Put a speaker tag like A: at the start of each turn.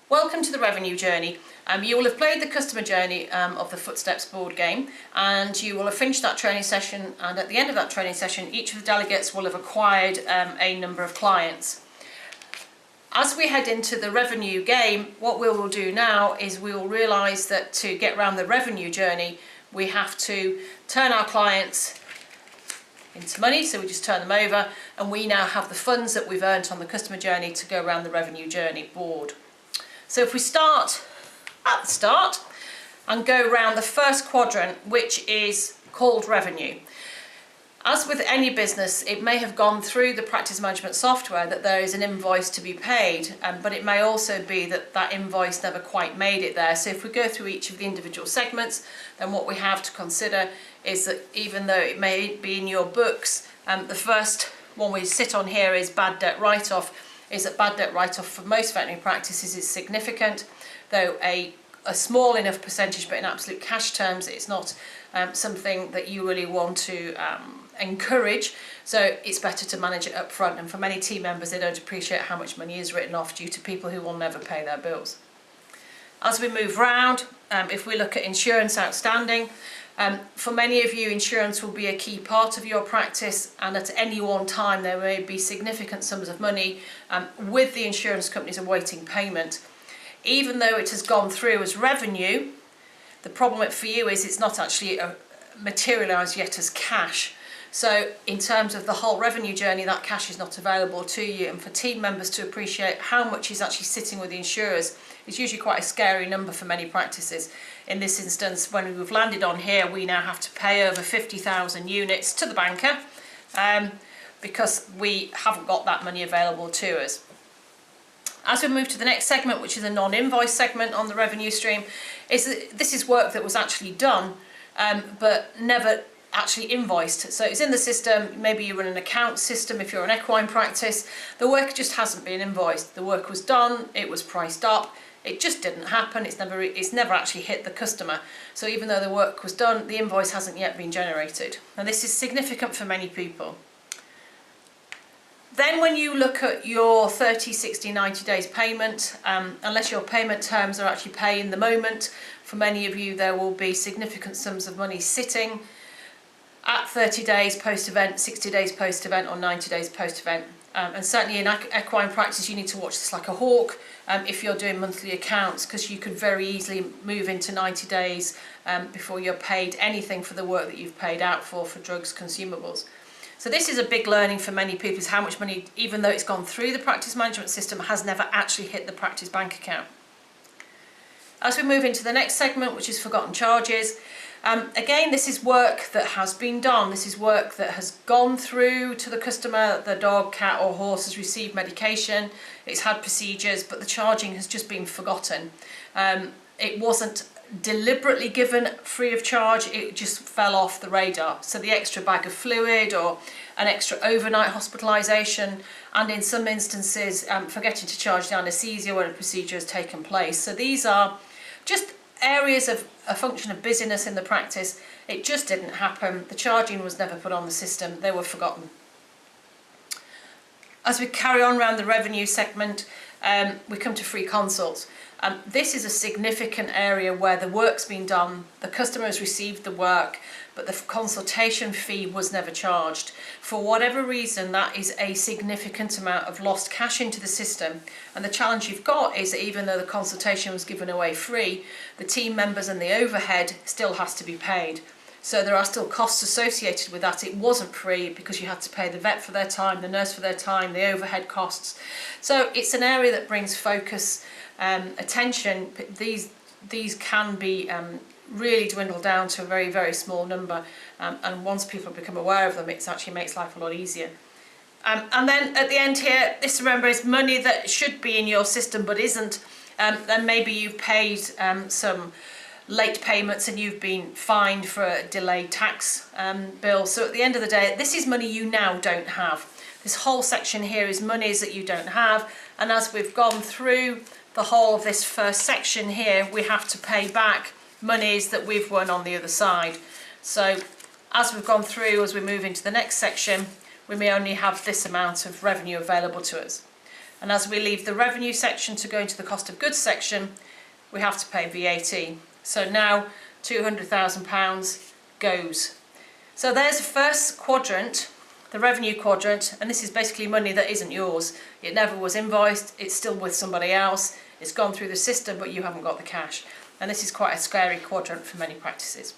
A: Welcome to the Revenue Journey. You will have played the customer journey of the Footsteps board game, and you will have finished that training session, and at the end of that training session each of the delegates will have acquired a number of clients. As we head into the revenue game, what we will do now is we will realise that to get around the revenue journey we have to turn our clients into money, so we just turn them over, and we now have the funds that we've earned on the customer journey to go around the revenue journey board. So if we start at the start and go around the first quadrant, which is called revenue. As with any business, it may have gone through the practice management software that there is an invoice to be paid, but it may also be that that invoice never quite made it there. So if we go through each of the individual segments, then what we have to consider is that even though it may be in your books, the first one we sit on here is bad debt write-off. Is that bad debt write-off for most veterinary practices is significant, though a small enough percentage, but in absolute cash terms it's not something that you really want to encourage, so it's better to manage it up front. And for many team members, they don't appreciate how much money is written off due to people who will never pay their bills. As we move round, if we look at insurance outstanding, for many of you, insurance will be a key part of your practice, and at any one time there may be significant sums of money with the insurance companies awaiting payment. Even though it has gone through as revenue, the problem for you is it's not actually materialised yet as cash. So in terms of the whole revenue journey, that cash is not available to you, and for team members to appreciate how much is actually sitting with the insurers is usually quite a scary number for many practices. In this instance, when we've landed on here, we now have to pay over 50,000 units to the banker because we haven't got that money available to us. As we move to the next segment, which is a non-invoice segment on the revenue stream, this is work that was actually done but never actually invoiced. So it's in the system. Maybe you run an account system if you're an equine practice. The work just hasn't been invoiced. The work was done, it was priced up, it just didn't happen. It's never actually hit the customer. So even though the work was done, the invoice hasn't yet been generated. Now this is significant for many people. Then when you look at your 30, 60, 90 days payment, unless your payment terms are actually pay in the moment, for many of you there will be significant sums of money sitting at 30 days post-event, 60 days post-event, or 90 days post-event. And certainly in equine practice you need to watch this like a hawk if you're doing monthly accounts, because you could very easily move into 90 days before you're paid anything for the work that you've paid out for drugs, consumables. So this is a big learning for many people, is how much money, even though it's gone through the practice management system, has never actually hit the practice bank account. As we move into the next segment, which is forgotten charges, again, this is work that has been done. This is work that has gone through to the customer. The dog, cat or horse has received medication, it's had procedures, but the charging has just been forgotten. It wasn't deliberately given free of charge, it just fell off the radar. So the extra bag of fluid or an extra overnight hospitalisation, and in some instances forgetting to charge the anaesthesia when a procedure has taken place. So these are just areas of a function of busyness in the practice. It just didn't happen. The charging was never put on the system. They were forgotten. As we carry on around the revenue segment, we come to free consults. This is a significant area where the work's been done, the customer has received the work, but the consultation fee was never charged. For whatever reason, that is a significant amount of lost cash into the system. And the challenge you've got is that even though the consultation was given away free, the team members and the overhead still has to be paid. So there are still costs associated with that. It wasn't free because you had to pay the vet for their time, the nurse for their time, the overhead costs. So it's an area that brings focus, attention. These can be really dwindled down to a very, very small number, and once people become aware of them, it actually makes life a lot easier. And then at the end here, this, remember, is money that should be in your system but isn't. Then maybe you've paid some late payments and you've been fined for a delayed tax bill. So at the end of the day, this is money you now don't have. This whole section here is monies that you don't have, and as we've gone through the whole of this first section here, we have to pay back monies that we've won on the other side. So as we've gone through, as we move into the next section, we may only have this amount of revenue available to us. And as we leave the revenue section to go into the cost of goods section, we have to pay VAT. So now £200,000 goes. So there's the first quadrant, the revenue quadrant, and this is basically money that isn't yours. It never was invoiced, it's still with somebody else, it's gone through the system, but you haven't got the cash. And this is quite a scary quadrant for many practices.